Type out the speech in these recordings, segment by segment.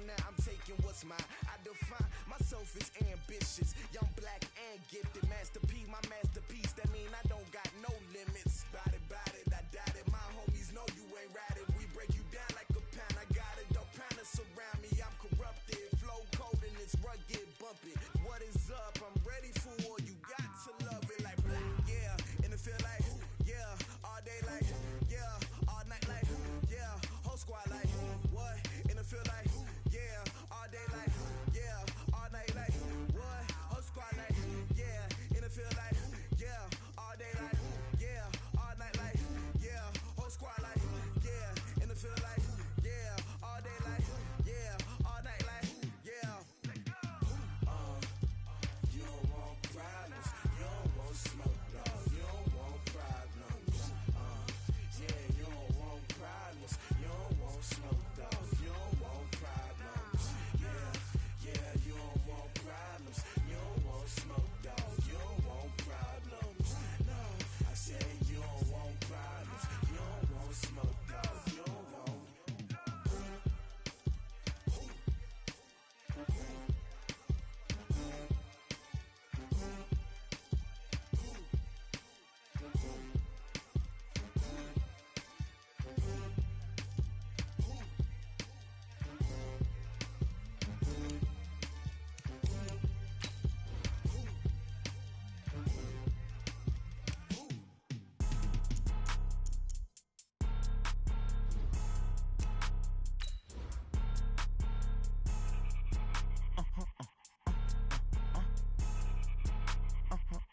now I'm taking what's mine. I define myself as ambitious, young, black, and gifted. Masterpiece, my masterpiece. That mean I don't got no limits. Bout it, I doubt it. My homies know you ain't ratted. We break you down like a pound. I got it, don't pound us around me. I'm corrupted, flow cold and it's rugged, bumpy. What is up? I'm ready for all you got to love it like yeah, and it feel like yeah, all day like yeah, all night like yeah, whole squad like what? And it feel like yeah, all day like yeah, all night like what? Whole squad like yeah, and it feel like yeah, all day like yeah, all night like yeah, whole squad like yeah, and it feel like yeah, all day like yeah, all night like yeah. You don't want problems, you don't want smoke, dog. You don't want problems. Yeah, you don't want problems, you don't want smoke, dog. You don't want problems. Yeah, you don't want problems, you don't want smoke, dog. You don't want problems. No, I said you don't want problems, you don't want smoke, dog. You don't want.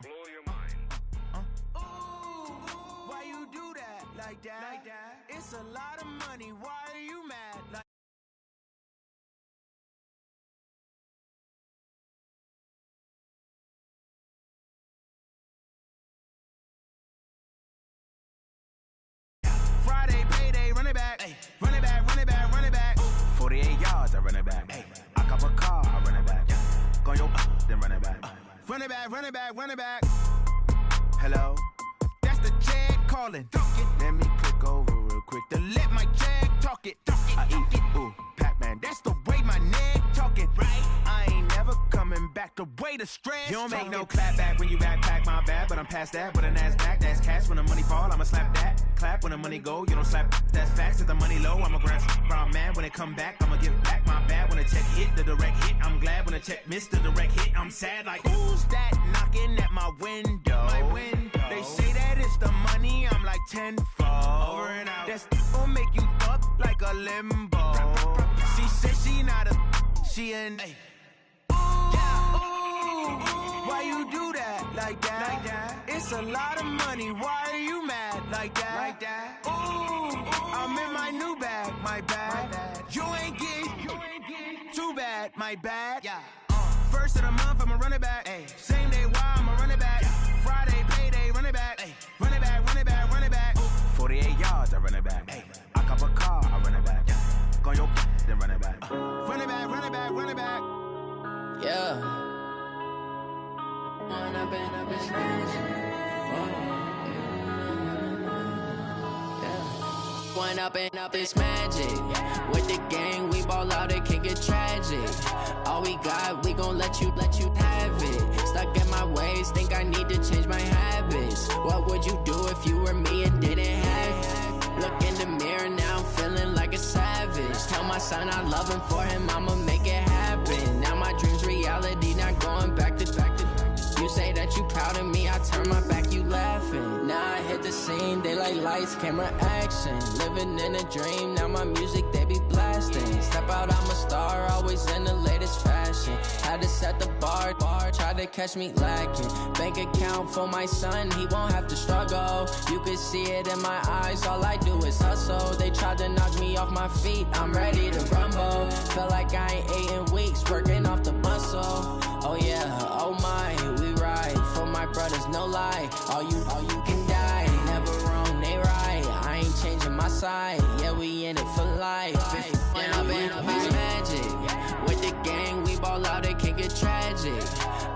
Blow your mind. Why you do that like that? It's a lot of money. Why are you mad? Like Friday payday, run it back, run it back, run it back, run it back. 48 yards, I run it back. I cop a car, I run it back. Go yo, then run it back. Run it back, run it back, run it back. Hello, That's the jag calling. let me click over real quick. To let my jag talk it. I eat it, ooh, Pac-Man. That's the way my neck talking, right? I ain't never coming back the way the stress. You don't make no talking. clap back when you backpack, my bad, but I'm past that. With a NASDAQ, that's cash. When the money fall, I'ma slap that. Clap when the money go, you don't slap. That's facts. If the money low, I'ma grab brown man. When it come back, I'ma give back my bad. When the check hit, the direct hit, I'm glad. When the check missed the direct hit, I'm sad like Who's that knocking at my window? They say that it's the money, I'm like tenfold. Over and out. That's gon' make you up like a limbo. She said she not a, she an Ooh, why you do that like that? It's a lot of money, why are you mad like that? Ooh, I'm in my new bag, my bad. You ain't get too bad, my bad. First of the month, I'ma run it back. Same day, why I'ma run it back. Friday, payday, run it back. Run it back, run it back, run it back. 48 yards, I run it back. I cop a car, I run it back. Go yo, then run it back. Run it back, run it back, run it back. Yeah. When I've been When up and up, it's magic. With the gang, we ball out, it can get tragic. All we got, we gon' let you have it. Stuck in my ways, think I need to change my habits. What would you do if you were me and didn't have it? Look in the mirror, now I'm feeling like a savage. Tell my son I love him, for him I'ma make it happen. Now my dream's reality, not going back to. You say that you proud of me, I turn my back, you laughing. Now I hit the scene, they like lights, camera, action. Living in a dream, now my music, they be blasting. Step out, I'm a star, always in the latest fashion. Had to set the bar, try to catch me lacking. Bank account for my son, he won't have to struggle. You can see it in my eyes, all I do is hustle. They tried to knock me off my feet, I'm ready to rumble. Feel like I ain't ate in weeks, working off the muscle. Oh yeah, oh my, we ride for my brothers, no lie. All you can die, never wrong, they right. I ain't changing my side, yeah, we in it for life. When I've been up, it's magic. With the gang, we ball out, it can get tragic.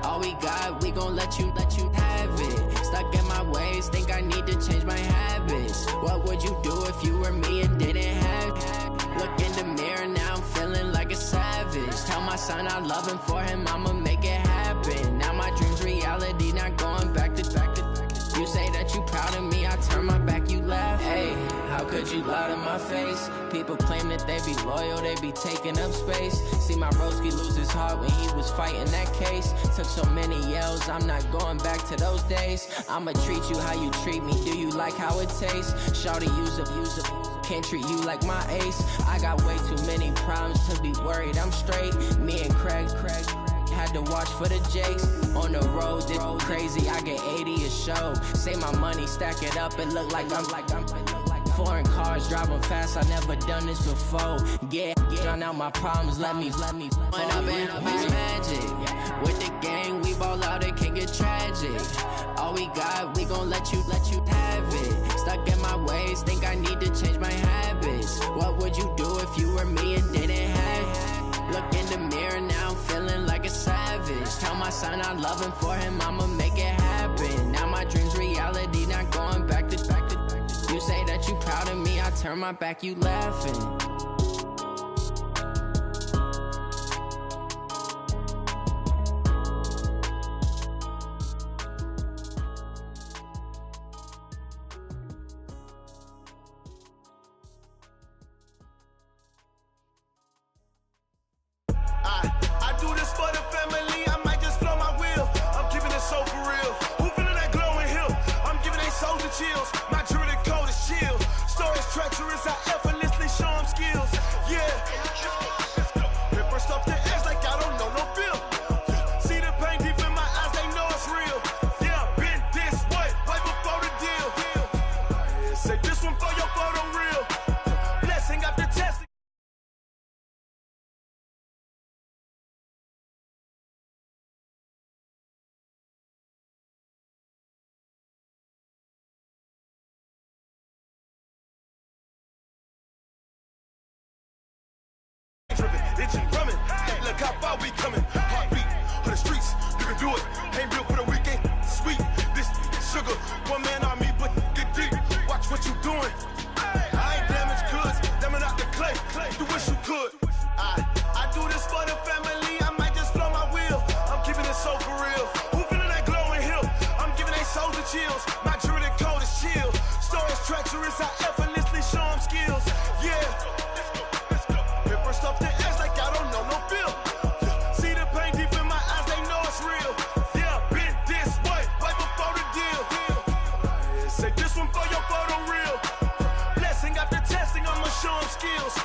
All we got, we gon' let you have it. Stuck in my ways, think I need to change my habits. What would you do if you were me and didn't have it? Look in the mirror, now I'm feeling like a savage. son, I love him, for him, I'ma make it happen. Now my dream's reality, not going back to. You say that you proud of me, I turn my back, you laugh. Hey, how could you lie to my face? People claim that they be loyal, they be taking up space. See my broski lose his heart when he was fighting that case. Took so many yells, I'm not going back to those days. I'ma treat you how you treat me, do you like how it tastes? Shawty, use up, can't treat you like my ace. I got way too many problems to be worried, I'm straight. Me and Craig had to watch for the Jakes. On the road, this crazy, I get 80 a show. Say my money, stack it up, it look like I'm foreign cars, driving fast, I never done this before. Yeah, drown out my problems, let me Went up and up is magic. With the gang, we ball out, it can get tragic. All we got, we gon' let you have it. Stuck in my ways, think I need to change my habits. What would you do if you were me and didn't have it? Look in the mirror, now I'm feeling like a savage. Tell my son I love him, for him, I'ma make it happen. Now my dream's reality, not going back to. You say that you proud of me, I turn my back, you laughing. I do this for the family, I might just blow my wheel. I'm keeping it so for real. Who feeling that glowing hill? I'm giving they souls the chills. My jewelry code is chill. Stories treacherous, I effortlessly show them skills. Yeah. Paper stuff to edge like I don't know no feel. See the pain deep in my eyes, they know it's real. Yeah, been this way, right before the deal. Say this one for your photo real. Blessing after testing. Itching, drumming, look how far we coming. Heartbeat on the streets, you can do it. Ain't built for the weekend, sweet. This sugar, one man on me, but get deep. Watch what you doing. I ain't damaged goods, damn it out the clay. You wish you could. I do this for the family, I might just blow my wheel. I'm keeping it so for real. Who feeling that glowing hill? I'm giving they souls the chills. My jewelry code is chill. Stories treacherous, I effortlessly show them skills. Yeah. Paper stuff to edge like I don't know no feel. See the pain deep in my eyes, they know it's real. Yeah, been this way, right before the deal. Say this one for your photo real. Blessing after testing, I'ma show them skills.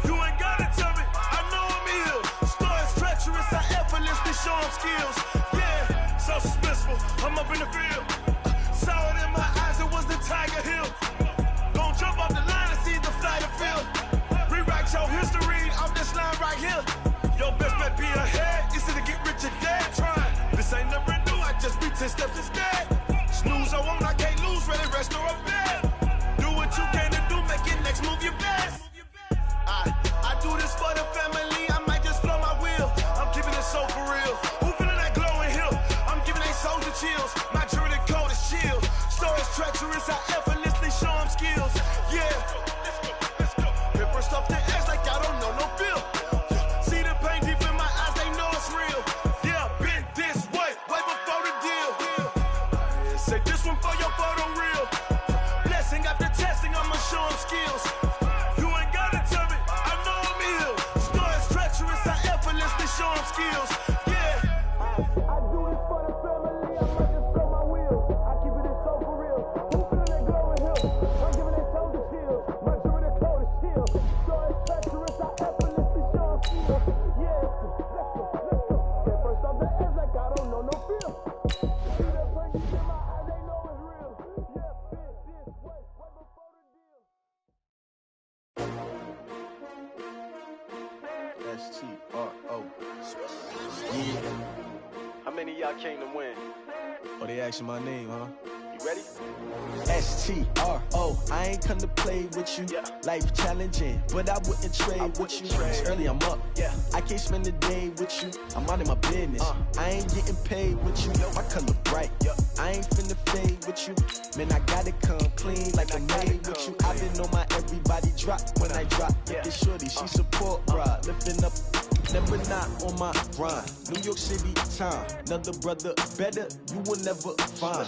You ain't gotta tell me, I know I'm ill. Stories treacherous, I effortlessly show them skills. Yeah, so suspenseful, I'm up in the field. Saw it in my eyes, it was the Tiger Hill. Gon' jump off the line and see the flight of field. Rewrite your history off this line right here. Your best bet be ahead, easy to get rich or dead. Trying, this ain't never new, I just be 10 steps instead. Snooze, I won't, I can't lose, ready, rest or a bed. Do what you can to do, make it next move your best. I do this for the family, I might just blow my wheel. I'm keeping it so for real. Who feeling that glowing hill? I'm giving they souls the chills. My jewelry code is chill. Stories treacherous, I effortlessly show them skills. Yeah. Paper stuff to edge like I don't know no feel. See the pain deep in my eyes, they know it's real. Yeah, been this way, right before the deal. Say this one for your photo real. Blessing after testing, I'ma show them skills. You ain't gotta tell me, I know I'm ill. Stories treacherous, I effortlessly show them skills. Yeah. I do this for the family, I might just blow my wheel. I keep it so for real. Who feeling that glowing hill? I'm giving they souls the chills. My jewelry code is chill. Stories treacherous, I effortlessly show them skills. Yeah, let's go. Paper stuff the edge like I don't know no feel. See the pain deep in my eyes, they know it's real. Yeah, been this way, right before the deal. S-T-R-O. Yeah. How many of y'all came to win? Oh, they asking my name, huh? You ready? S-T-R-O. I ain't come to play with you. Yeah. Life challenging, but I wouldn't trade with you. It's early, I'm up. Yeah. I can't spend the day with you. I'm out of my business. I ain't getting paid with you. My color bright. I ain't finna fade with you. Man, I gotta come clean like I'm made with you. I've been on my everybody drop when I drop. Yeah. This shorty, she support, bro. Lifting up never not on my grind. New York City time, another brother better, you will never find.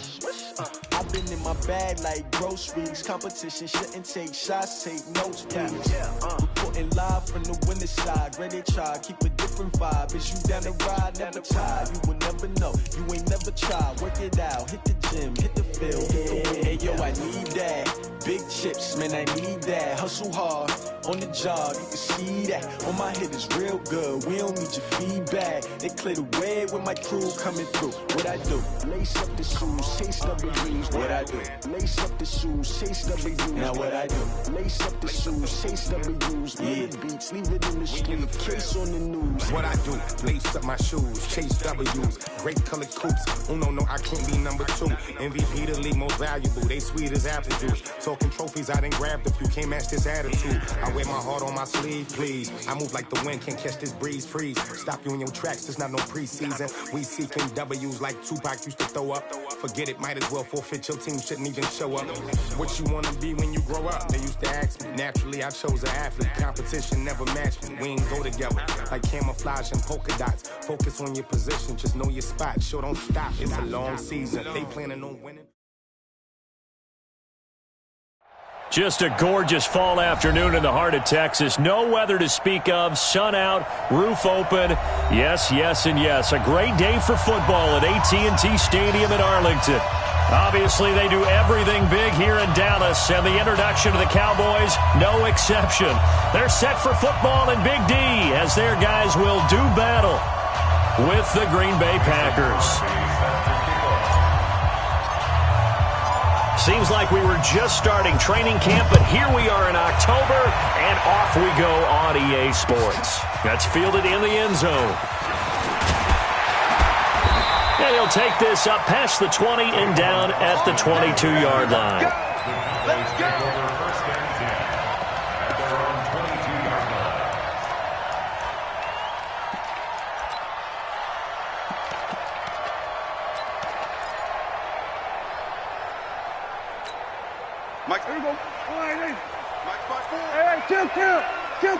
I've been in my bag like groceries. Competition shouldn't take shots, take notes, please. Reporting live from the winter side. Ready to try, keep a different vibe. Is you down the ride, never tired. You will never know, you ain't never tried. Work it out, hit the gym, hit the field, hit the wind. Hey yo, I need that. Big chips, man, I need that. Hustle hard, on the job, you can see that. On my head is real good, we don't need your feedback. They clear the way with my crew coming through. What I do? Lace up the shoes, chase W's. What I do? Lace up the shoes, chase W's. Now what I do? Lace up the shoes, chase W's. Yeah. Beats, leave it in the street, case on the news. What I do? Lace up my shoes, chase W's. Great colored coops. Oh no, I can't be number 2. MVP the league most valuable. They sweet as apple juice. Talking trophies, I didn't grab the few. Can't match this attitude. I wear my heart on my sleeve, please. I move like the wind, can't catch this breeze, freeze. Stop you in your tracks, there's not no preseason. We seeking W's like Tupac used to throw up. Forget it, might as well forfeit. Your team shouldn't even show up. What you wanna be when you grow up? They used to ask me. Naturally, I chose an athlete. Competition never matched me. We ain't go together like camouflage and polka dots. Focus on your position, just know your spot. Sure, don't stop. It's a long season. They planning on winning. Just a gorgeous fall afternoon in the heart of Texas. No weather to speak of. Sun out, roof open. Yes, yes, and yes. A great day for football at AT&T Stadium in Arlington. Obviously, they do everything big here in Dallas, and the introduction of the Cowboys, no exception. They're set for football in Big D as their guys will do battle with the Green Bay Packers. Seems like we were just starting training camp, but here we are in October, and off we go on EA Sports. That's fielded in the end zone. And he'll take this up past the 20 and down at the 22-yard line. Let's go! Mike, here we go. All right, hey. Mike, 5-4. Hey, kill. Hey, kill. Check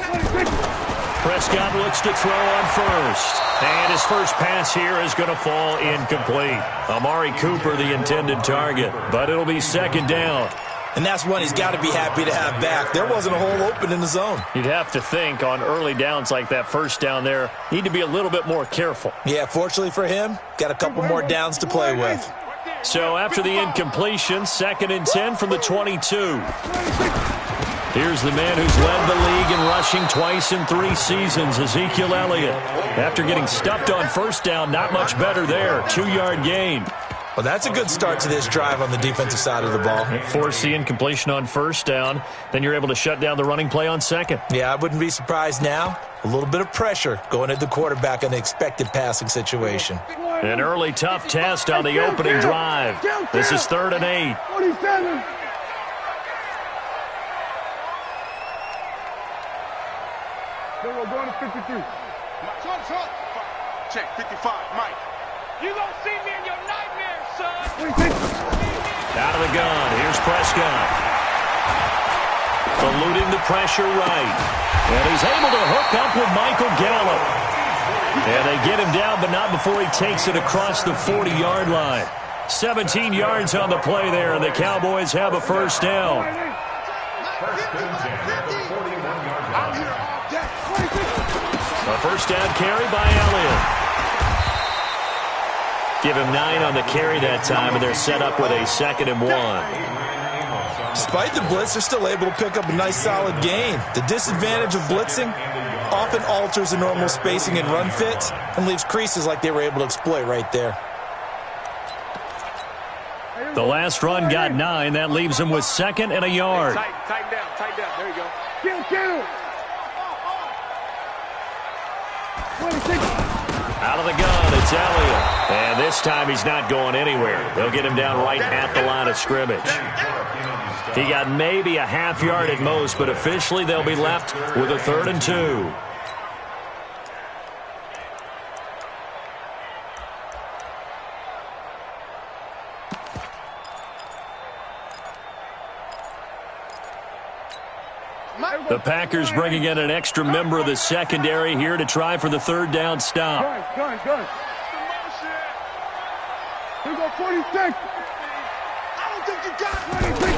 99. Prescott looks to throw on first. And his first pass here is going to fall incomplete. Amari Cooper, the intended target. But it'll be second down. And that's one he's got to be happy to have back. There wasn't a hole open in the zone. You'd have to think on early downs like that first down there, need to be a little bit more careful. Yeah, fortunately for him, got a couple more downs to play with. So after the incompletion, 2nd and 10 from the 22. Here's the man who's led the league in rushing twice in 3 seasons, Ezekiel Elliott. After getting stuffed on first down, not much better there. 2-yard gain. Well, that's a good start to this drive on the defensive side of the ball. Force the incompletion on first down. Then you're able to shut down the running play on second. Yeah, I wouldn't be surprised now. A little bit of pressure going at the quarterback in an expected passing situation. An early tough test on the opening drive. This is 3rd and 8. 47. We're going to 53. Check 55, Mike. You gonna see me in your nightmares, son. Out of the gun. Here's Prescott. Eluding the pressure right. And he's able to hook up with Michael Gallup. And they get him down, but not before he takes it across the 40-yard line. 17 yards on the play there, and the Cowboys have a first down. A first down carry by Elliott. Give him 9 on the carry that time, and they're set up with a 2nd and 1. Despite the blitz, they're still able to pick up a nice solid gain. The disadvantage of blitzing often alters the normal spacing and run fits and leaves creases like they were able to exploit right there. The last run got 9. That leaves him with 2nd and a yard. Tighten down. There you go. Kill. Out of the gun, it's Elliott. And this time he's not going anywhere. They'll get him down right at the line of scrimmage. He got maybe a half yard at most, but officially they'll be left with a 3rd and 2. The Packers bringing in an extra member of the secondary here to try for the third down stop. Gun. Here go 46. I don't think you got 26.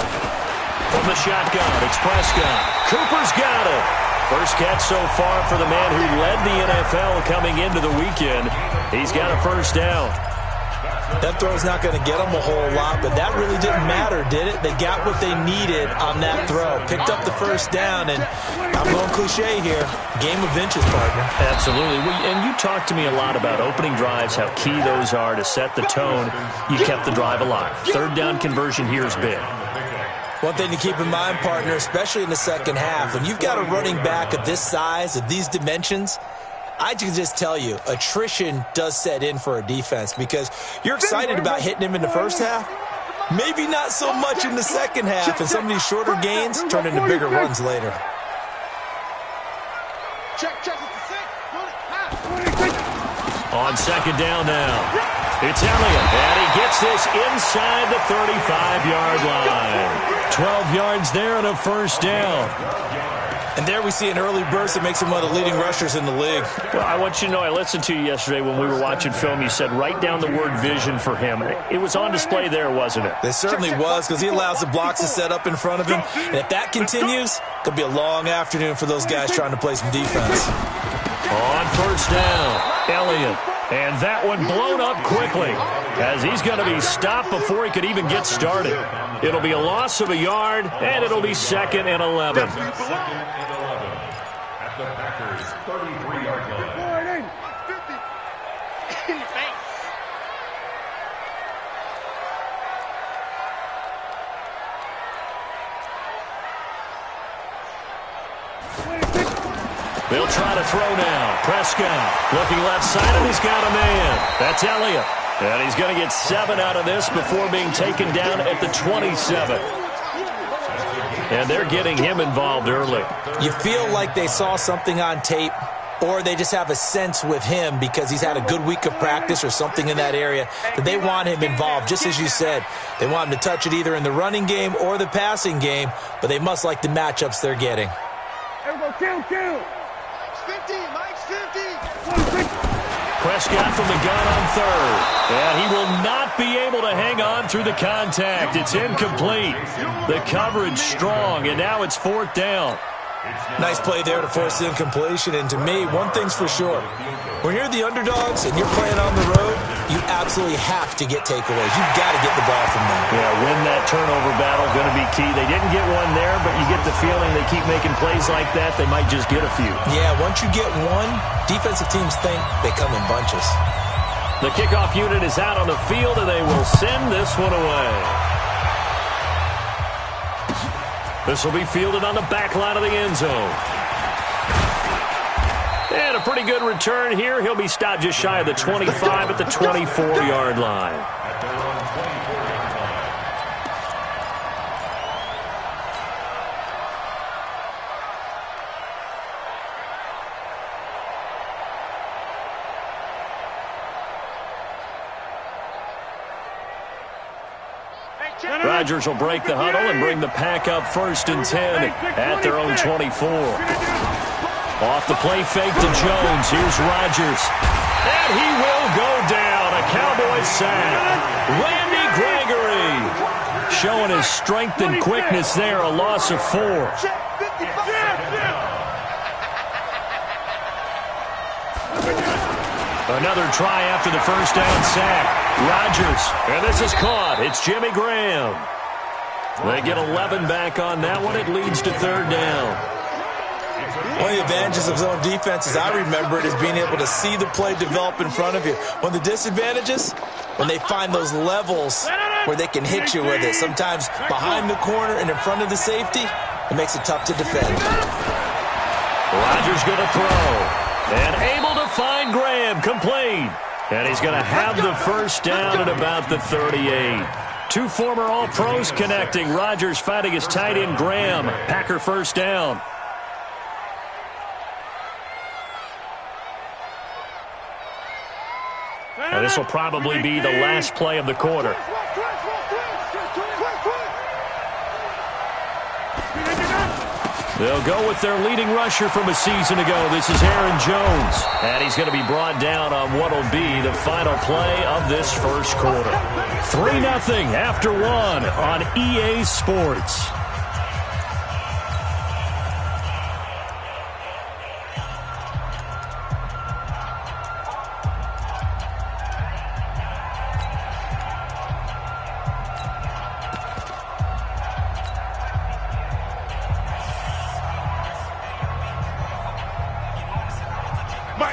From the shotgun, it's Prescott. Cooper's got it. First catch so far for the man who led the NFL coming into the weekend. He's got a first down. That throw's not going to get them a whole lot, but that really didn't matter, did it? They got what they needed on that throw. Picked up the first down, and I'm going cliche here. Game of inches, partner. Absolutely. And you talked to me a lot about opening drives, how key those are to set the tone. You kept the drive alive. Third down conversion here is big. One thing to keep in mind, partner, especially in the second half, when you've got a running back of this size, of these dimensions, I can just tell you, attrition does set in for a defense because you're excited about hitting him in the first half. Maybe not so much in the second half, and some of these shorter gains turn into bigger runs later. On second down now. It's Elliott, and he gets this inside the 35-yard line. 12 yards there and a first down. And there we see an early burst that makes him one of the leading rushers in the league. Well, I want you to know, I listened to you yesterday when we were watching film. You said write down the word vision for him. It was on display there, wasn't it? It certainly was, because he allows the blocks to set up in front of him. And if that continues, it could be a long afternoon for those guys trying to play some defense. On first down, Elliott. And that one blown up quickly as he's going to be stopped before he could even get started. It'll be a loss of a yard, and it'll be 2nd and 11. At the Packers' 33-yard line. 50. In your face. They'll try to throw now. Prescott looking left side, and he's got a man. That's Elliott. And he's going to get 7 out of this before being taken down at the 27. And they're getting him involved early. You feel like they saw something on tape, or they just have a sense with him because he's had a good week of practice or something in that area that they want him involved, just as you said. They want him to touch it either in the running game or the passing game, but they must like the matchups they're getting. Everybody kill. Mike's 50. Prescott from the gun on third. And he will not be able to hang on through the contact. It's incomplete. The coverage strong, and now it's 4th down. Nice play there to force the incompletion. And to me, one thing's for sure. When you're the underdogs and you're playing on the road, you absolutely have to get takeaways. You've got to get the ball from them. Yeah, win that turnover battle, going to be key. They didn't get one there, but you get the feeling they keep making plays like that, they might just get a few. Yeah, once you get one, defensive teams think they come in bunches. The kickoff unit is out on the field, and they will send this one away. This will be fielded on the back line of the end zone. And a pretty good return here. He'll be stopped just shy of the 25 at the 24-yard line. Rodgers will break the huddle and bring the pack up 1st and 10 at their own 24. Off the play fake to Jones. Here's Rodgers. And he will go down. A Cowboys sack. Randy Gregory showing his strength and quickness there. A loss of 4. Another try after the first down sack. Rodgers. And this is caught. It's Jimmy Graham. They get 11 back on that one. It leads to 3rd down. One of the advantages of zone defense, as I remember it, is being able to see the play develop in front of you. One of the disadvantages, when they find those levels where they can hit you with it, sometimes behind the corner and in front of the safety, it makes it tough to defend. Rodgers going to throw. And able to find Graham, complete. And he's going to have the first down at about the 38. 2 former All-Pros connecting. Rodgers fighting his tight end, Graham. Packer first down. Now this will probably be the last play of the quarter. They'll go with their leading rusher from a season ago. This is Aaron Jones. And he's going to be brought down on what will be the final play of this first quarter. 3-0 after 1 on EA Sports.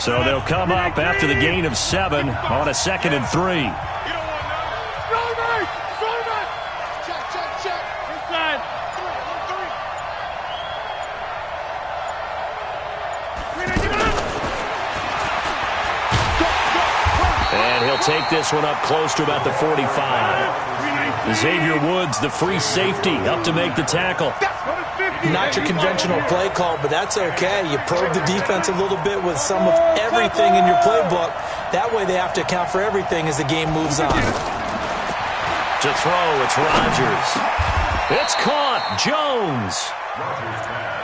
So they'll come up after the gain of 7 on a 2nd and 3. And he'll take this one up close to about the 45. Xavier Woods, the free safety, up to make the tackle. Not your conventional play call, but that's okay. You probe the defense a little bit with some of everything in your playbook. That way they have to account for everything as the game moves on. To throw, it's Rodgers. It's caught. Jones.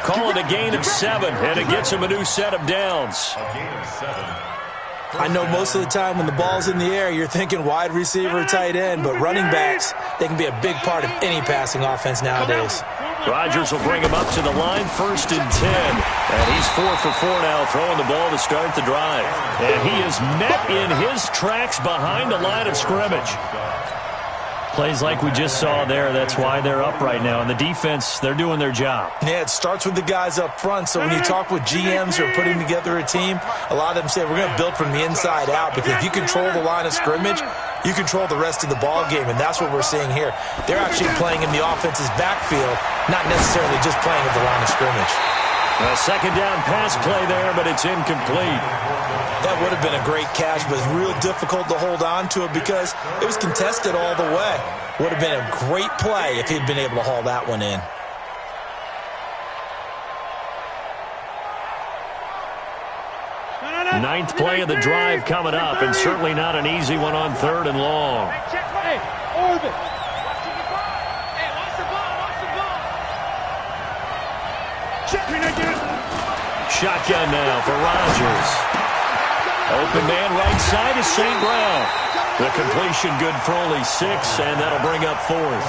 Call it a gain of 7, and it gets him a new set of downs. I know most of the time when the ball's in the air, you're thinking wide receiver, tight end, but running backs, they can be a big part of any passing offense nowadays. Rodgers will bring him up to the line, 1st and 10. And he's 4 for 4 now, throwing the ball to start the drive. And he is met in his tracks behind the line of scrimmage. Plays like we just saw there, that's why they're up right now. And the defense, they're doing their job. Yeah, it starts with the guys up front. So when you talk with GMs who are putting together a team, a lot of them say, we're going to build from the inside out. Because if you control the line of scrimmage, you control the rest of the ball game, and that's what we're seeing here. They're actually playing in the offense's backfield, not necessarily just playing at the line of scrimmage. A 2nd down pass play there, but it's incomplete. That would have been a great catch, but it's real difficult to hold on to it because it was contested all the way. Would have been a great play if he'd been able to haul that one in. Ninth play of the drive coming up, and certainly not an easy one on 3rd and long. Shotgun now for Rodgers. Open man right side is St. Brown. The completion good for only 6, and that'll bring up 4th.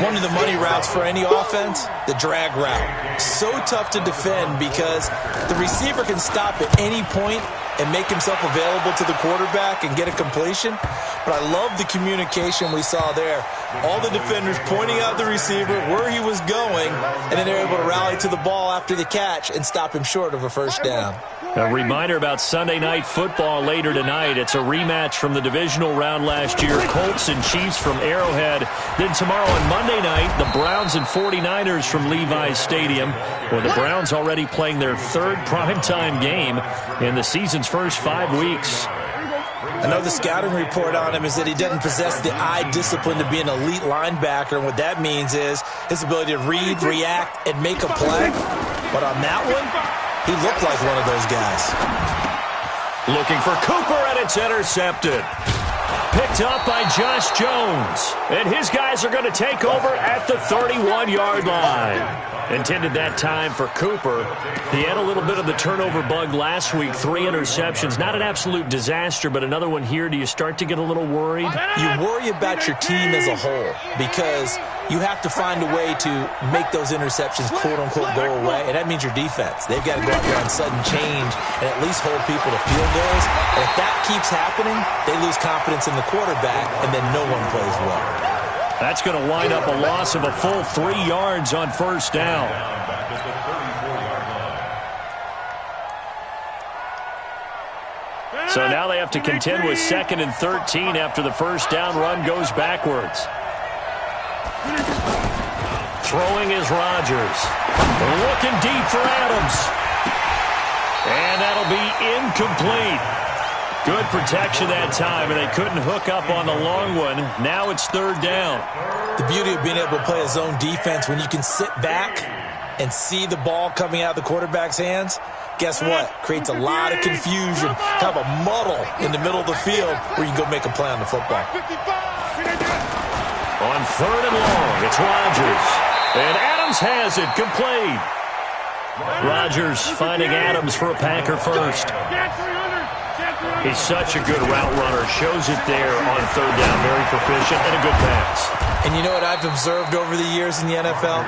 One of the money routes for any offense, the drag route. So tough to defend because the receiver can stop at any point and make himself available to the quarterback and get a completion. But I love the communication we saw there. All the defenders pointing out the receiver, where he was going, and then they're able to rally to the ball after the catch and stop him short of a 1st down. A reminder about Sunday Night Football later tonight. It's a rematch from the divisional round last year. Colts and Chiefs from Arrowhead. Then tomorrow on Monday night, the Browns and 49ers from Levi's Stadium, where the Browns already playing their 3rd primetime game in the season's first 5 weeks. I know the scouting report on him is that he doesn't possess the eye discipline to be an elite linebacker. And what that means is his ability to read, react, and make a play. But on that one, he looked like one of those guys. Looking for Cooper, and it's intercepted. Picked up by Josh Jones. And his guys are going to take over at the 31-yard line. Intended that time for Cooper. He had a little bit of the turnover bug last week. 3 interceptions. Not an absolute disaster, but another one here. Do you start to get a little worried? You worry about your team as a whole because you have to find a way to make those interceptions, quote-unquote, go away, and that means your defense. They've got to go out there on sudden change and at least hold people to field goals. And if that keeps happening, they lose confidence in the quarterback, and then no one plays well. That's going to wind up a loss of a full 3 yards on 1st down. So now they have to contend with 2nd and 13 after the 1st down run goes backwards. Throwing is Rodgers. Looking deep for Adams. And that'll be incomplete. Good protection that time, and they couldn't hook up on the long one. Now it's 3rd down. The beauty of being able to play a zone defense when you can sit back and see the ball coming out of the quarterback's hands, guess what? Creates a lot of confusion, kind of a muddle in the middle of the field where you can go make a play on the football. On 3rd and long, it's Rodgers. And Adams Adams has it, complete. Rodgers finding Adams for a Packer first. He's such a good route runner. Shows it there on third down. Very proficient and a good pass. And you know what I've observed over the years in the NFL?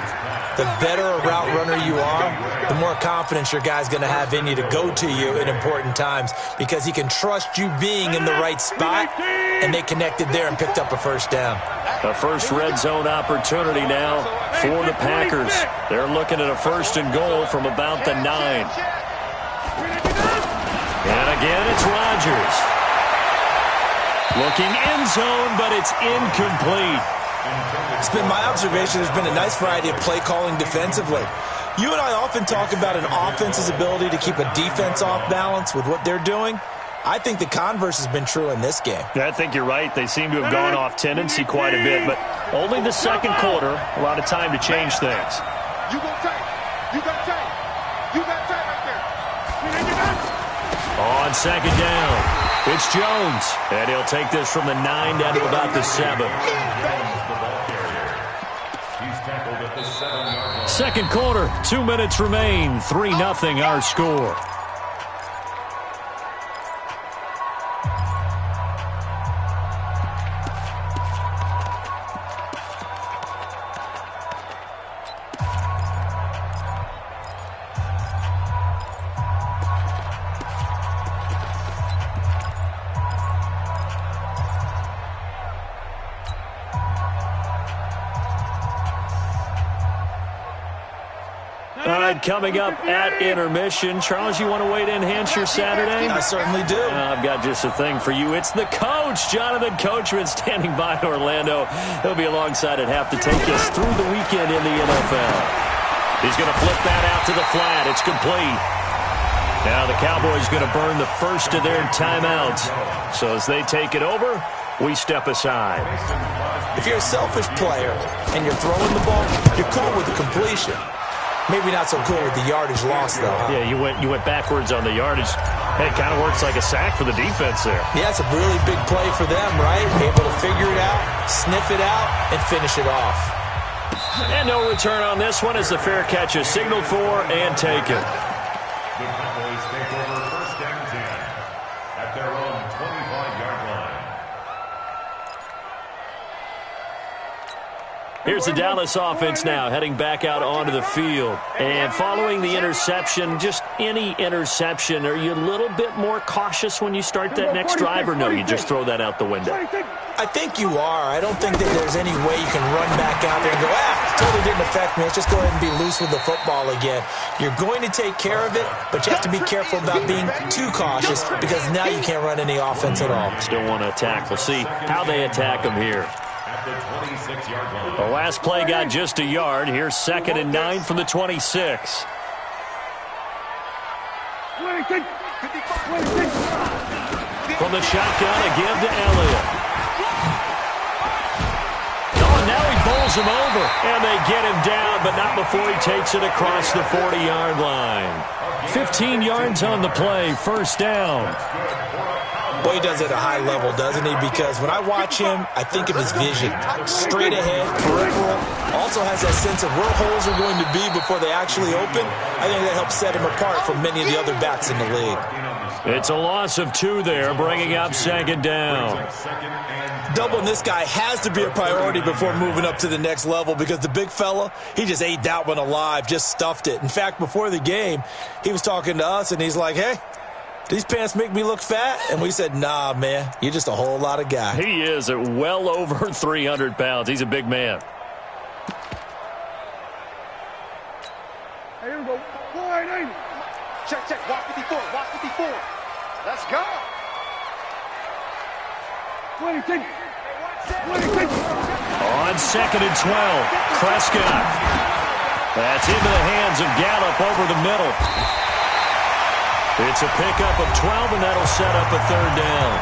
The better a route runner you are, the more confidence your guy's going to have in you to go to you in important times because he can trust you being in the right spot, and they connected there and picked up a first down. A first red zone opportunity now for the Packers. They're looking at a first and goal from about the 9. And again, it's Rodgers. Looking end zone, but it's incomplete. It's been my observation there's been a nice variety of play calling defensively. You and I often talk about an offense's ability to keep a defense off balance with what they're doing. I think the converse has been true in this game. I think you're right. They seem to have gone off tendency quite a bit, but only the second quarter, a lot of time to change things. You got tight. You got tight. You got tight right there. On second down, it's Jones, and he'll take this from the 9 down to about the 7. Second quarter, 2 minutes remain, 3-0 our score. Coming up at intermission. Charles, you want to wait to enhance your Saturday? I certainly do. I've got just a thing for you. It's the coach, Jonathan Coachman, standing by in Orlando. He'll be alongside at half to take us through the weekend in the NFL. He's going to flip that out to the flat. It's complete. Now the Cowboys going to burn the first of their timeouts. So as they take it over, we step aside. If you're a selfish player and you're throwing the ball, you're cool with the completion. Maybe not so cool with the yardage loss, though. Huh? Yeah, you went backwards on the yardage. Hey, it kind of works like a sack for the defense there. Yeah, it's a really big play for them, right? Able to figure it out, sniff it out, and finish it off. And no return on this one as the fair catch is signaled for and taken. The Cowboys take over first and 10 at their own 25-yard line. Here's the Dallas offense now heading back out onto the field. And following the interception, just any interception, are you a little bit more cautious when you start that next drive, or no, you just throw that out the window? I think you are. I don't think that there's any way you can run back out there and go, totally didn't affect me. Let's just go ahead and be loose with the football again. You're going to take care of it, but you have to be careful about being too cautious because now you can't run any offense at all. Still want to attack. We'll see how they attack them here. At the 26-yard line. The last play got just a yard. Here's 2nd and 9 from the 26. From the shotgun, a give to Elliott. Oh, now he bowls him over, and they get him down, but not before he takes it across the 40-yard line. 15 yards on the play, first down. Boy, he does it at a high level, doesn't he? Because when I watch him, I think of his vision. Straight ahead, peripheral. Also has that sense of where holes are going to be before they actually open. I think that helps set him apart from many of the other backs in the league. It's a loss of 2 there, bringing up 2nd down. Doubling this guy has to be a priority before moving up to the next level because the big fella, he just ate that one alive, just stuffed it. In fact, before the game, he was talking to us, and he's like, hey, these pants make me look fat? And we said, nah, man, you're just a whole lot of guy. He is at well over 300 pounds. He's a big man. Hey, here we go. 480. Check. Watch 54. Watch 54. Let's go. 26. On 2nd and 12, Prescott. That's into the hands of Gallup over the middle. It's a pickup of 12, and that'll set up a 3rd down.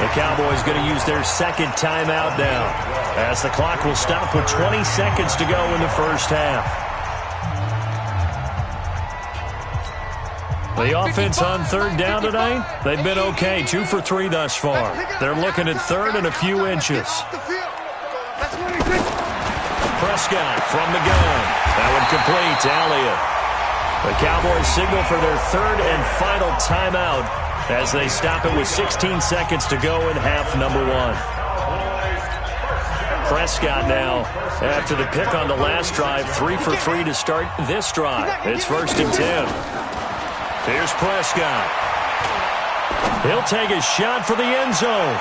The Cowboys going to use their second timeout now, as the clock will stop with 20 seconds to go in the first half. The offense on 3rd down tonight, they've been okay, 2 for 3 thus far. They're looking at 3rd and a few inches. Prescott from the gun. That one complete to Elliott. The Cowboys signal for their third and final timeout as they stop it with 16 seconds to go in half number one. Prescott now, after the pick on the last drive, 3 for 3 to start this drive. It's 1st and 10. Here's Prescott. He'll take a shot for the end zone.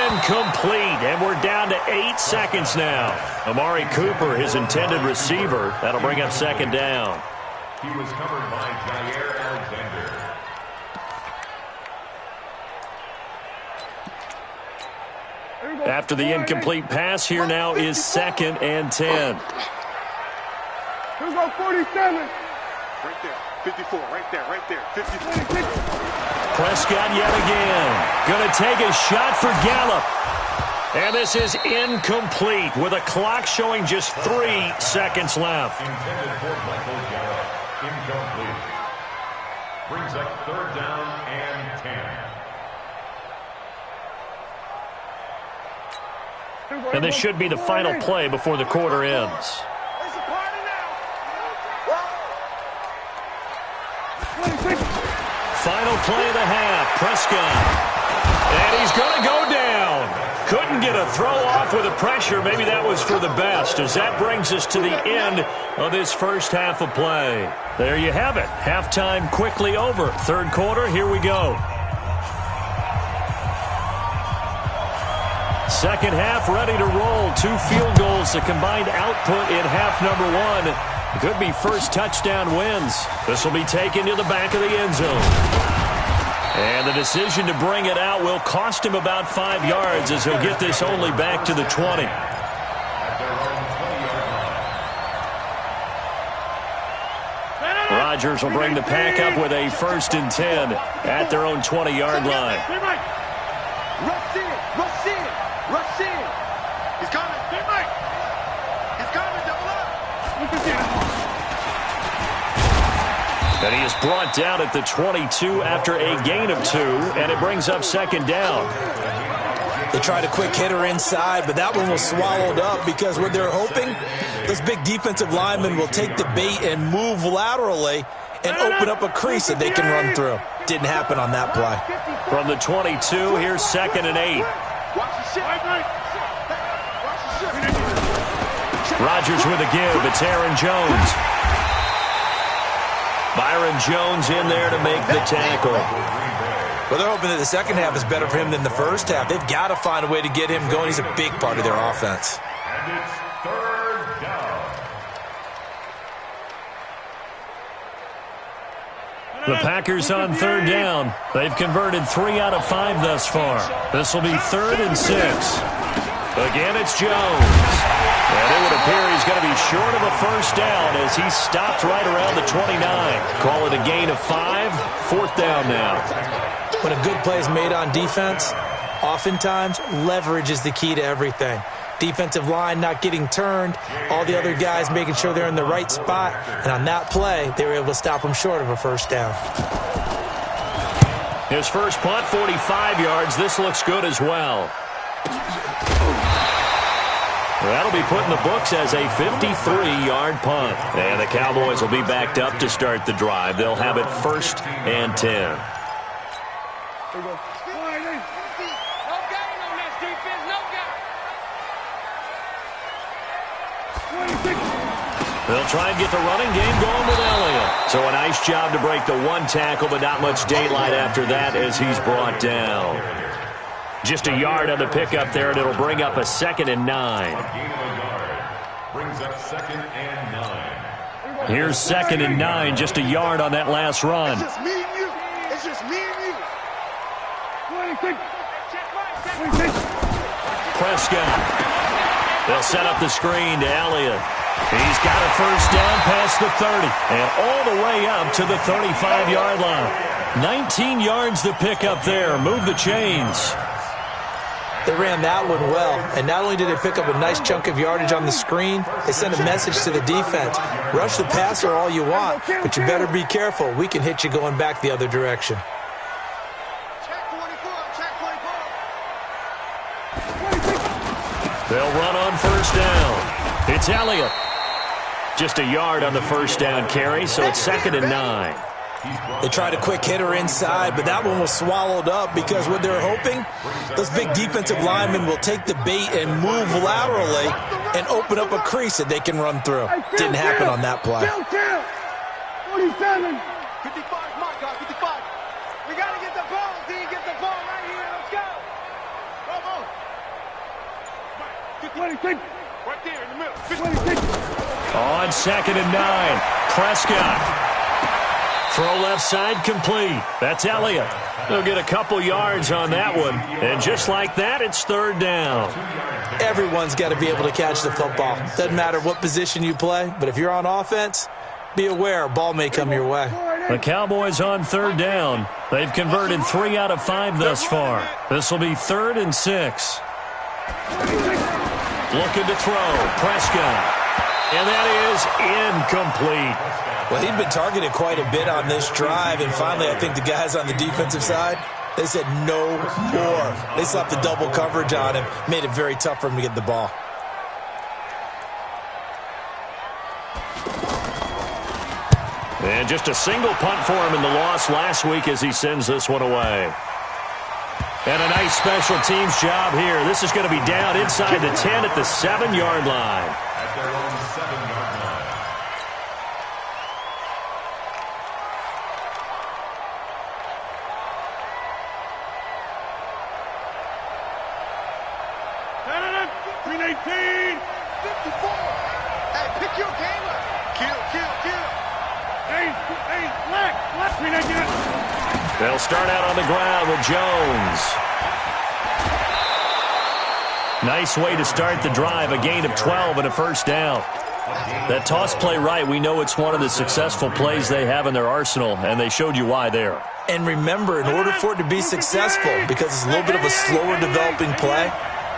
Incomplete, and we're down to 8 seconds now. Amari Cooper, his intended receiver. That'll bring up 2nd down. He was covered by Jair Alexander. After the incomplete pass, here now is 2nd and 10. Here we go, 47. Right there, 54, right there, 54. Prescott yet again. Going to take a shot for Gallup. And this is incomplete with a clock showing just 3 seconds left. Intended for Michael Gallup. Incomplete. Brings up 3rd down and 10. And this should be the final play before the quarter ends. Final play of the half. Prescott. And he's going to go down. Couldn't get a throw off with the pressure. Maybe that was for the best, as that brings us to the end of this first half of play. There you have it. Halftime quickly over. Third quarter, here we go. Second half ready to roll. 2 field goals, the combined output in half number one. Could be first touchdown wins. This will be taken to the back of the end zone. And the decision to bring it out will cost him about 5 yards, as he'll get this only back to the 20. Rodgers will bring the pack up with a 1st and 10 at their own 20-yard line. Rush in, rush in, rush in. He's coming. He's coming, double up. And he is brought down at the 22 after a gain of 2, and it brings up 2nd down. They tried a quick hitter inside, but that one was swallowed up because what they're hoping, those big defensive linemen will take the bait and move laterally and open up a crease that they can run through. Didn't happen on that play. From the 22, here's 2nd and 8. Rodgers with a give. It's Aaron Jones. Byron Jones in there to make the tackle. Well, they're hoping that the second half is better for him than the first half. They've got to find a way to get him going. He's a big part of their offense. And it's 3rd down. The Packers on 3rd down. They've converted 3 out of 5 thus far. This will be 3rd and 6. Again, it's Jones. And it would appear he's going to be short of a first down as he stopped right around the 29. Call it a gain of 5. 4th down now. When a good play is made on defense, oftentimes leverage is the key to everything. Defensive line not getting turned, all the other guys making sure they're in the right spot, and on that play, they were able to stop him short of a first down. His first punt, 45 yards. This looks good as well. That'll be put in the books as a 53-yard punt. And the Cowboys will be backed up to start the drive. They'll have it 1st and 10. They'll try and get the running game going with Elliott. So a nice job to break the 1 tackle, but not much daylight after that as he's brought down. Just a yard on the pickup there, and it'll bring up a 2nd and 9. Brings up 2nd and 9. Here's 2nd and 9, just a yard on that last run. It's just me and you. It's just me and you. Prescott. They'll set up the screen to Elliott. He's got a first down past the 30 and all the way up to the 35-yard line. 19 yards to pick up there. Move the chains. They ran that one well, and not only did they pick up a nice chunk of yardage on the screen, they sent a message to the defense. Rush the passer all you want, but you better be careful. We can hit you going back the other direction. They'll run on first down. It's Elliott. Just a yard on the first down carry, so it's 2nd and 9. They tried a quick hitter inside, but that one was swallowed up because what they're hoping, those big defensitive linemen will take the bait and move laterally and open up a crease that they can run through. Didn't happen on that play. 47. 55, my God, 55. We got to get the ball, D. Get the ball right here. Let's go. Come on. 26. Right there in the middle. 26. On 2nd and 9, Prescott. Throw left side complete. That's Elliott. They'll get a couple yards on that one. And just like that, it's 3rd down. Everyone's got to be able to catch the football. Doesn't matter what position you play, but if you're on offense, be aware a ball may come your way. The Cowboys on 3rd down. They've converted 3 out of 5 thus far. This will be 3rd and 6. Looking to throw. Prescott. And that is incomplete. Well, he'd been targeted quite a bit on this drive, and finally I think the guys on the defensive side, they said no more. They slapped the double coverage on him, made it very tough for him to get the ball. And just a single punt for him in the loss last week as he sends this one away. And a nice special teams job here. This is going to be down inside the 10 at the 7-yard line. At their own 7-yard line. Hey, pick your game up. Kill. They'll start out on the ground with Jones. Nice way to start the drive, a gain of 12 and a first down. That toss play right, we know it's one of the successful plays they have in their arsenal, and they showed you why there. And remember, in order for it to be successful, because it's a little bit of a slower developing play,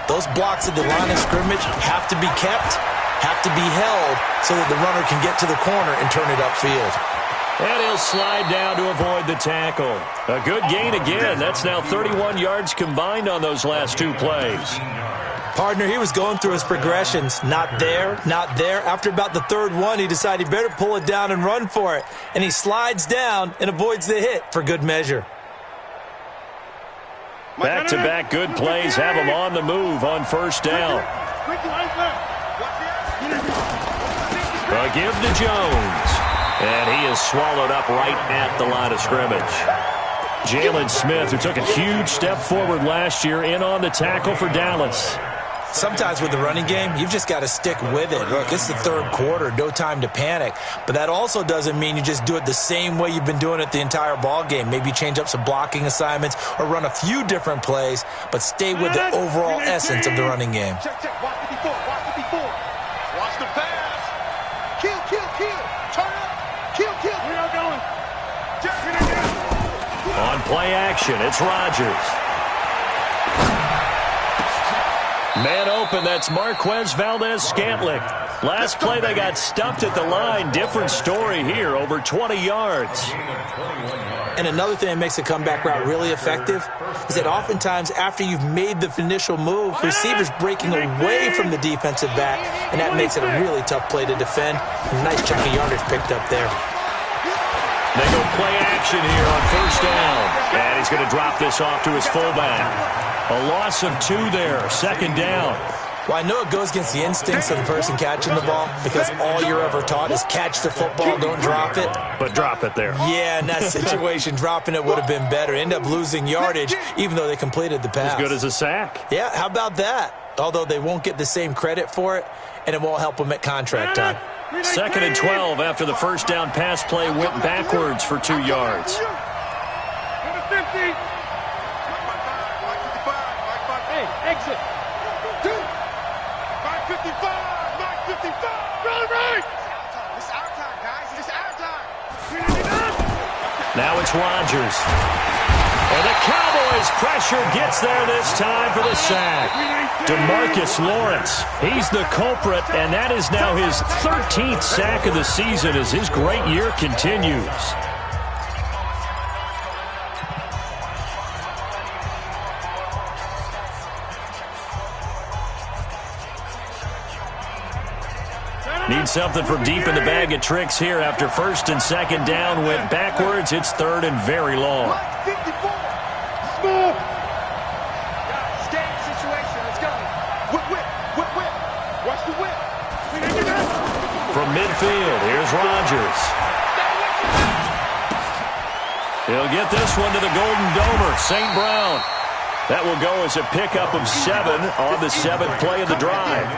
those blocks at the line of scrimmage have to be kept, have to be held, so that the runner can get to the corner and turn it upfield. And he'll slide down to avoid the tackle. A good gain again. That's now 31 yards combined on those last 2 plays. Partner, he was going through his progressions. Not there, not there. After about the 3rd one, he decided he better pull it down and run for it. And he slides down and avoids the hit for good measure. Back-to-back good plays have him on the move on first down. A give to Jones. And he is swallowed up right at the line of scrimmage. Jalen Smith, who took a huge step forward last year, in on the tackle for Dallas. Sometimes with the running game, you've just got to stick with it. Look, it's the 3rd quarter, no time to panic. But that also doesn't mean you just do it the same way you've been doing it the entire ball game. Maybe change up some blocking assignments or run a few different plays, but stay with the overall essence of the running game. Check. Watch 54. Watch the pass. Kill. Turn up. Kill. We are going. On play action, it's Rodgers. Man open, that's Marquez Valdez-Scantling. Last play, they got stuffed at the line. Different story here, over 20 yards. And another thing that makes a comeback route really effective is that oftentimes after you've made the initial move, receivers breaking away from the defensive back, and that makes it a really tough play to defend. A nice chunk of yardage picked up there. They go play action here on first down. And he's going to drop this off to his fullback. A loss of 2 there, 2nd down. Well, I know it goes against the instincts of the person catching the ball because all you're ever taught is catch the football, don't drop it. But drop it there. Yeah, in that situation, dropping it would have been better. End up losing yardage, even though they completed the pass. As good as a sack. Yeah, how about that? Although they won't get the same credit for it, and it won't help them at contract time. 2nd and 12 after the first down pass play went backwards for 2 yards. Exit. 2. 555. Run right. It's our time, guys. It's our time. Now it's Rodgers. And the Cowboys pressure gets there this time for the sack. DeMarcus Lawrence, he's the culprit, and that is now his 13th sack of the season as his great year continues. Need something from deep in the bag of tricks here after first and second down went backwards. It's third and very long. 54. Small. Stand situation. Let's go. Whip. Watch the whip. From midfield, here's Rodgers. He'll get this one to the Golden Domer, St. Brown. That will go as a pickup of 7 on the 7th play of the drive.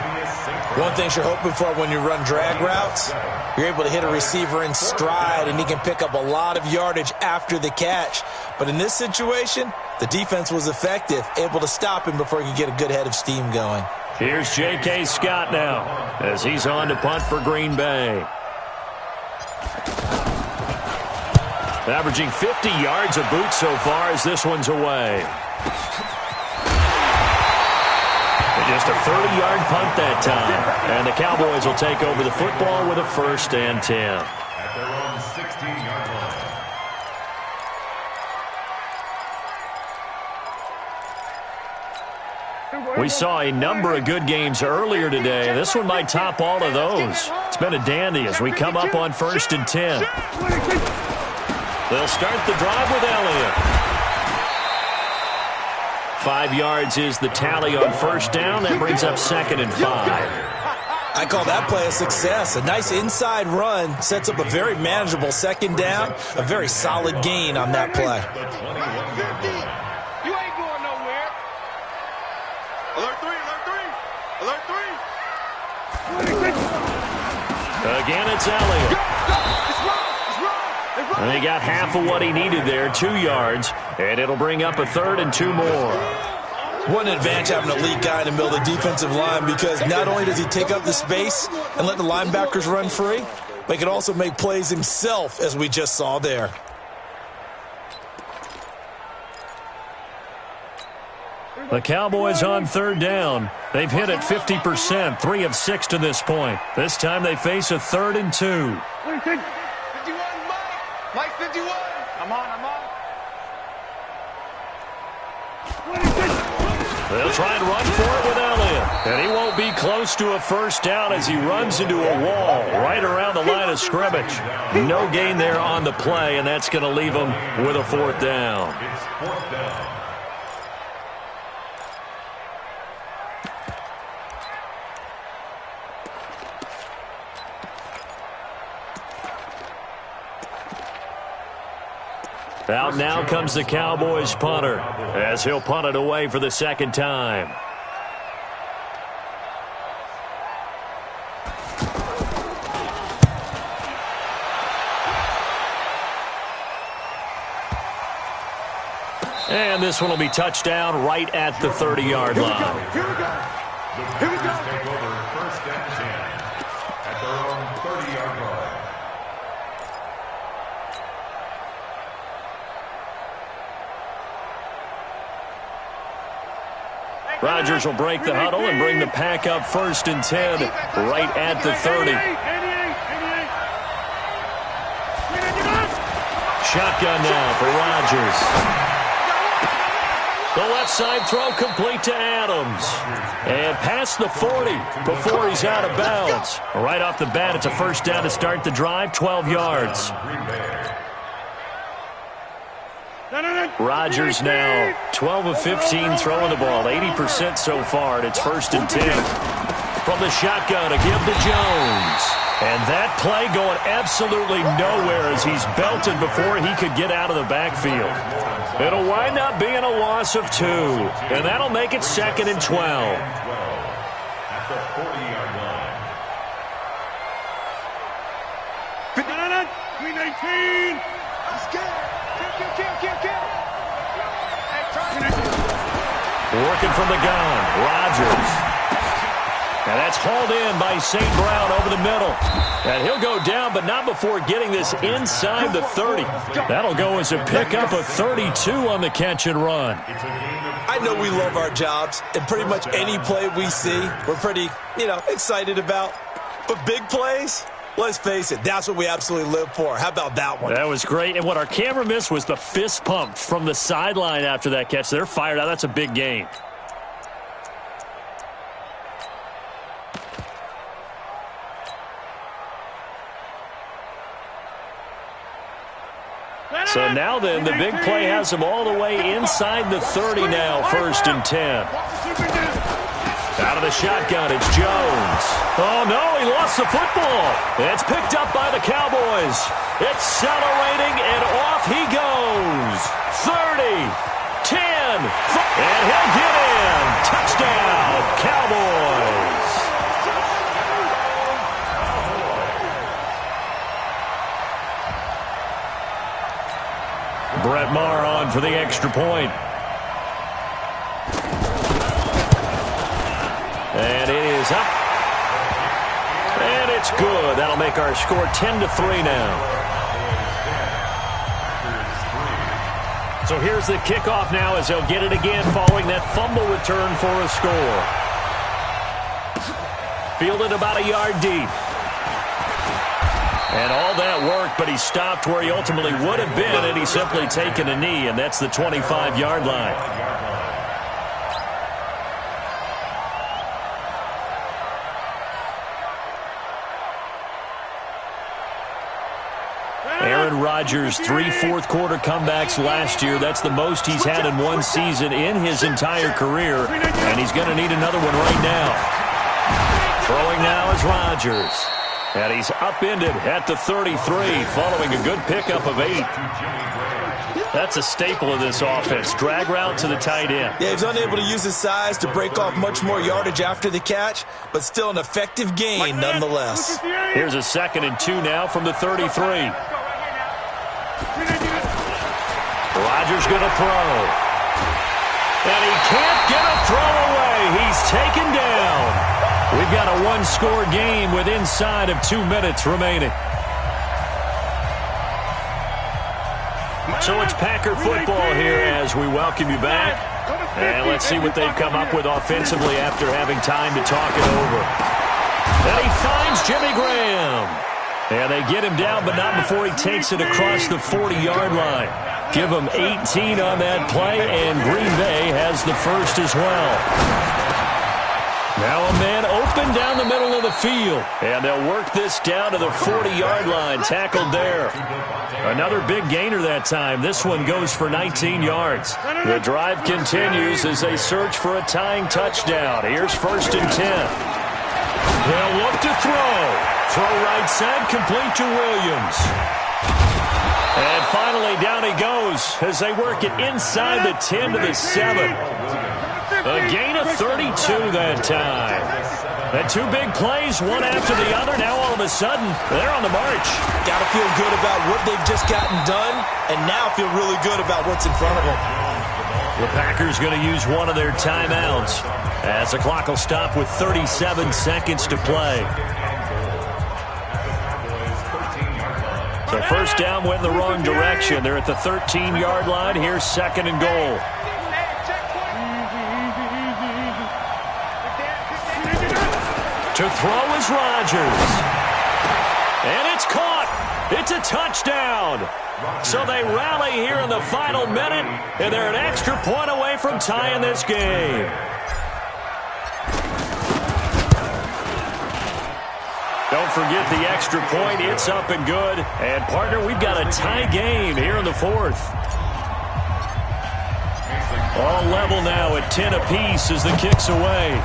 One thing you're hoping for when you run drag routes, you're able to hit a receiver in stride, and he can pick up a lot of yardage after the catch. But in this situation, the defense was effective, able to stop him before he could get a good head of steam going. Here's J.K. Scott now as he's on to punt for Green Bay. Averaging 50 yards a boot so far as this one's away. Just a 30-yard punt that time. And the Cowboys will take over the football with a 1st and 10. At their own 16-yard line. We saw a number of good games earlier today. This one might top all of those. It's been a dandy as we come up on 1st and 10. They'll start the drive with Elliott. 5 yards is the tally on first down. That brings up 2nd and 5. I call that play a success. A nice inside run sets up a very manageable 2nd down. A very solid gain on that play. You ain't going nowhere. Alert 3. Again, it's Elliott. And he got half of what he needed there, 2 yards, and it'll bring up a 3rd and 2 more. What an advantage having a elite guy in the middle of the defensive line, because not only does he take up the space and let the linebackers run free, but he can also make plays himself, as we just saw there. The Cowboys on 3rd down. They've hit at 50%, 3 of 6 to this point. This time they face a 3rd and 2. 51, Mike 51. I'm on. They'll try and run for it with Elliott. And he won't be close to a 1st down as he runs into a wall right around the line of scrimmage. No gain there on the play, and that's going to leave him with a 4th down. It's 4th down. Out now comes the Cowboys punter as he'll punt it away for the 2nd time. And this one will be touchdown right at the 30-yard line. Here we go. The Packers take over 1st and 10 at their own 30-yard line. Rodgers will break the huddle and bring the pack up 1st and 10 right at the 30. Shotgun now for Rodgers. The left side throw complete to Adams. And past the 40 before he's out of bounds. Right off the bat, it's a 1st down to start the drive, 12 yards. Rodgers now 12 of 15 throwing the ball, 80% so far, and it's 1st and 10. From the shotgun to give to Jones. And that play going absolutely nowhere as he's belted before he could get out of the backfield. It'll wind up being a loss of 2, and that'll make it 2nd and 12. At the 40-yard line. 319. He's scared. Kill. Working from the gun, Rodgers. And that's hauled in by St. Brown over the middle. And he'll go down, but not before getting this inside the 30. That'll go as a pickup of 32 on the catch and run. I know we love our jobs, and pretty much any play we see, we're pretty, excited about. But big plays, let's face it, that's what we absolutely live for. How about that one? That was great. And what our camera missed was the fist pump from the sideline after that catch. They're fired out. That's a big gain. So now then, the big play has him all the way inside the 30 now, 1st and 10. Out of the shotgun, it's Jones. Oh, no, he lost the football. It's picked up by the Cowboys. Accelerating, and off he goes. 30, 10, and he'll get in. Touchdown, Cowboys. Brett Maher on for the extra point. And it is up. And it's good. That'll make our score 10-3 now. So here's the kickoff now as they'll get it again following that fumble return for a score. Fielded about a yard deep. And all that work, but he stopped where he ultimately would have been, and he's simply taken a knee, and that's the 25-yard line. Aaron Rodgers, 3 fourth-quarter comebacks last year. That's the most he's had in one season in his entire career, and he's going to need another one right now. Throwing now is Rodgers. And he's upended at the 33 following a good pickup of 8. That's a staple of this offense. Drag route to the tight end. Yeah, he's unable to use his size to break off much more yardage after the catch, but still an effective gain nonetheless. Here's a 2nd and 2 now from the 33. Rodgers going to throw. And he can't get a throw away. He's taken down. We've got a one-score game with inside of 2 minutes remaining. So it's Packer football here as we welcome you back. And let's see what they've come up with offensively after having time to talk it over. And he finds Jimmy Graham. And they get him down, but not before he takes it across the 40-yard line. Give him 18 on that play, and Green Bay has the first as well. Now a man open down the middle of the field. And they'll work this down to the 40-yard line. Tackled there. Another big gainer that time. This one goes for 19 yards. The drive continues as they search for a tying touchdown. Here's 1st and 10. They'll look to throw. Throw right side, complete to Williams. And finally down he goes as they work it inside the 10 to the 7. A gain of 32 that time. And 2 big plays, one after the other. Now all of a sudden, they're on the march. Got to feel good about what they've just gotten done, and now feel really good about what's in front of them. The Packers going to use one of their timeouts as the clock will stop with 37 seconds to play. So first down went in the wrong direction. They're at the 13-yard line. Here's 2nd and goal. To throw is Rodgers. And it's caught. It's a touchdown. So they rally here in the final minute, and they're an extra point away from tying this game. Don't forget the extra point. It's up and good. And, partner, we've got a tie game here in the 4th. All level now at 10 apiece as the kick's away.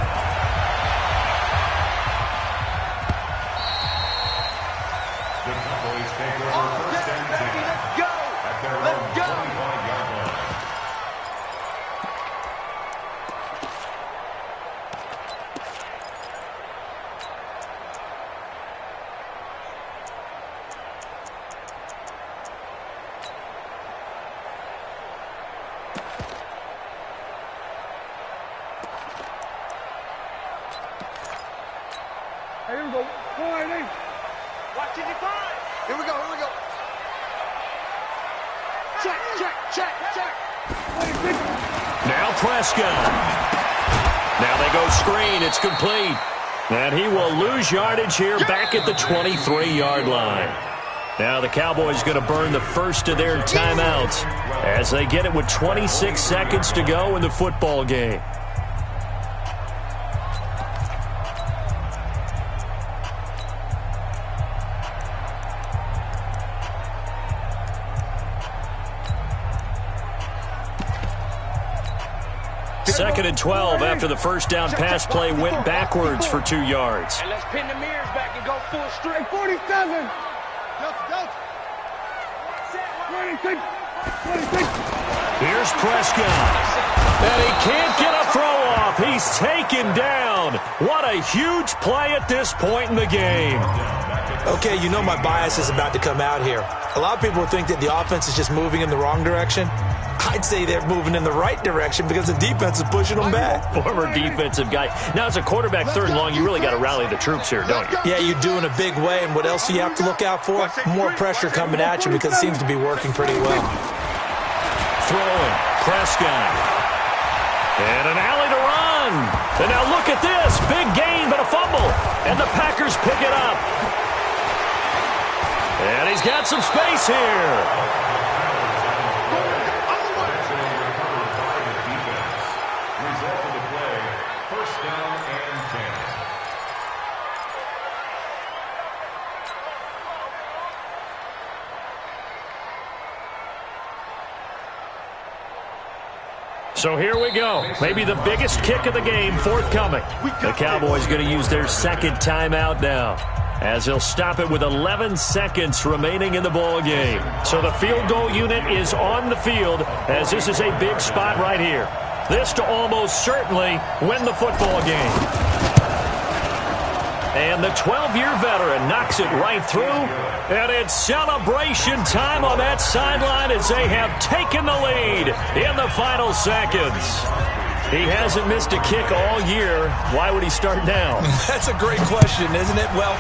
Here we go. Watch it define. Here we go. Check. Now Prescott. Now they go screen. It's complete. And he will lose yardage here back at the 23-yard line. Now the Cowboys going to burn the first of their timeouts as they get it with 26 seconds to go in the football game. 2nd and 12 after the first down pass play went backwards for 2 yards. And let's pin the mirrors back and go full straight. 47. 26. Here's Prescott. And he can't get a throw off. He's taken down. What a huge play at this point in the game. Okay, you know my bias is about to come out here. A lot of people think that the offense is just moving in the wrong direction. I'd say they're moving in the right direction because the defense is pushing them back. Former defensive guy. Now, as a quarterback, 3rd and long, you really got to rally the troops here, don't you? Yeah, you do in a big way. And what else do you have to look out for? More pressure coming at you because it seems to be working pretty well. Throwing. Prescott. And an alley to run. And now look at this. Big gain, but a fumble. And the Packers pick it up. And he's got some space here. So here we go. Maybe the biggest kick of the game forthcoming. The Cowboys going to use their 2nd timeout now, as he'll stop it with 11 seconds remaining in the ball game. So the field goal unit is on the field, as this is a big spot right here. This to almost certainly win the football game. And the 12-year veteran knocks it right through. And it's celebration time on that sideline as they have taken the lead in the final seconds. He hasn't missed a kick all year. Why would he start now? That's a great question, isn't it? Well,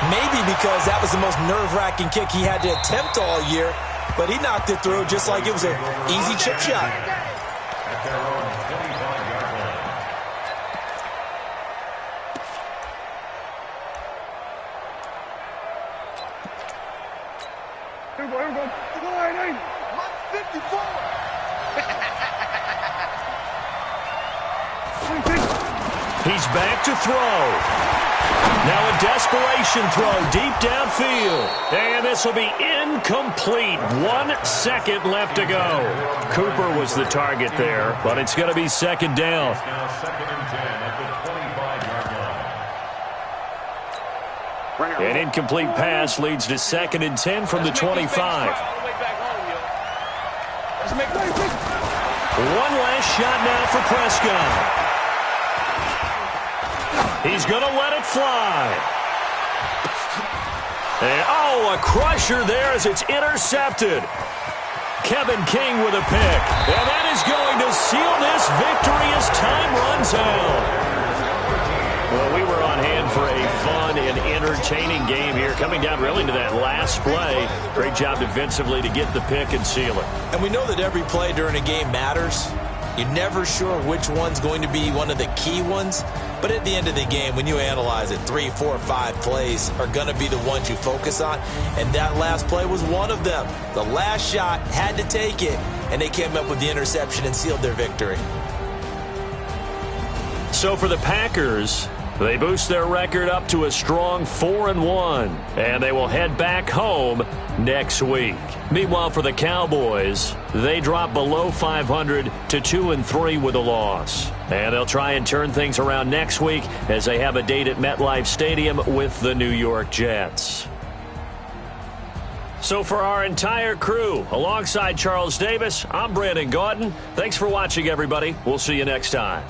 maybe because that was the most nerve-wracking kick he had to attempt all year. But he knocked it through just like it was an easy chip shot. Here we go. 54. He's back to throw. Now a desperation throw deep downfield. And this will be incomplete. 1 second left to go. Cooper was the target there, but it's going to be 2nd down. Now 2nd and 10 at the 25-yard line. An incomplete pass leads to 2nd and 10 from the 25. One last shot now for Prescott. He's going to let it fly. And, oh, a crusher there as it's intercepted. Kevin King with a pick. And that is going to seal this victory as time runs out. Well, we were on hand for a fun and entertaining game here, coming down really to that last play. Great job defensively to get the pick and seal it. And we know that every play during a game matters. You're never sure which one's going to be one of the key ones. But at the end of the game, when you analyze it, 3, 4, 5 plays are going to be the ones you focus on. And that last play was one of them. The last shot had to take it, and they came up with the interception and sealed their victory. So for the Packers, they boost their record up to a strong 4-1, and they will head back home next week. Meanwhile, for the Cowboys, they drop below 500 to 2-3 with a loss. And they'll try and turn things around next week as they have a date at MetLife Stadium with the New York Jets. So for our entire crew, alongside Charles Davis, I'm Brandon Gaudin. Thanks for watching, everybody. We'll see you next time.